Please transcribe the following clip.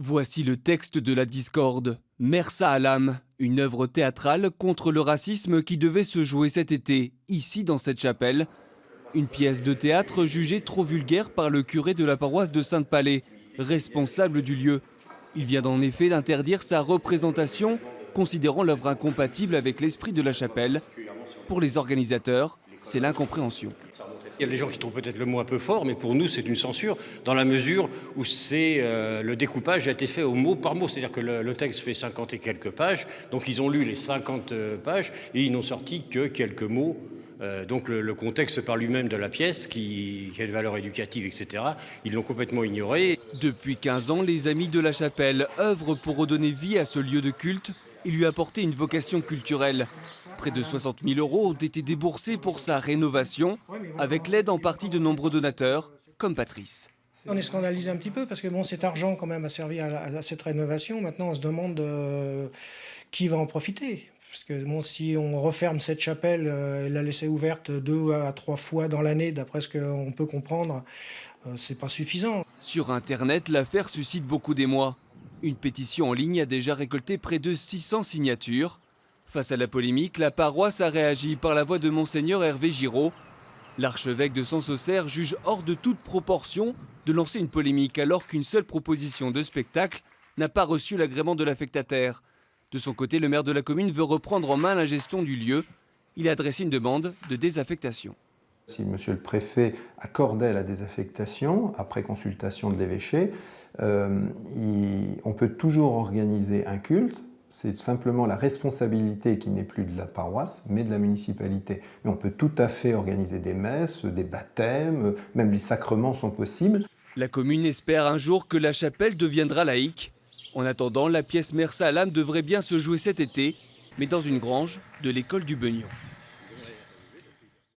Voici le texte de la discorde. Mersa Alam, une œuvre théâtrale contre le racisme qui devait se jouer cet été, ici dans cette chapelle. Une pièce de théâtre jugée trop vulgaire par le curé de la paroisse de Sainte-Palais, responsable du lieu. Il vient en effet d'interdire sa représentation, considérant l'œuvre incompatible avec l'esprit de la chapelle. Pour les organisateurs, c'est l'incompréhension. Il y a des gens qui trouvent peut-être le mot un peu fort, mais pour nous, c'est une censure dans la mesure où le découpage a été fait au mot par mot. C'est-à-dire que le texte fait 50 et quelques pages, donc ils ont lu les 50 pages et ils n'ont sorti que quelques mots. Donc le contexte par lui-même de la pièce, qui a une valeur éducative, etc., ils l'ont complètement ignoré. Depuis 15 ans, les Amis de la Chapelle œuvrent pour redonner vie à ce lieu de culte et lui apporter une vocation culturelle. Près de 60 000 € ont été déboursés pour sa rénovation, avec l'aide en partie de nombreux donateurs, comme Patrice. On est scandalisé un petit peu parce que bon, cet argent quand même a servi à cette rénovation. Maintenant, on se demande qui va en profiter. Parce que bon, si on referme cette chapelle et la laisser ouverte 2 à 3 fois dans l'année, d'après ce qu'on peut comprendre, c'est pas suffisant. Sur Internet, l'affaire suscite beaucoup d'émoi. Une pétition en ligne a déjà récolté près de 600 signatures. Face à la polémique, la paroisse a réagi par la voix de Monseigneur Hervé Giraud. L'archevêque de Sens-Auxerre juge hors de toute proportion de lancer une polémique alors qu'une seule proposition de spectacle n'a pas reçu l'agrément de l'affectataire. De son côté, le maire de la commune veut reprendre en main la gestion du lieu. Il a adressé une demande de désaffectation. Si monsieur le préfet accordait la désaffectation, après consultation de l'évêché, on peut toujours organiser un culte. C'est simplement la responsabilité qui n'est plus de la paroisse, mais de la municipalité. Mais on peut tout à fait organiser des messes, des baptêmes, même les sacrements sont possibles. La commune espère un jour que la chapelle deviendra laïque. En attendant, la pièce Mersa Alam devrait bien se jouer cet été, mais dans une grange de l'école du Beugnon.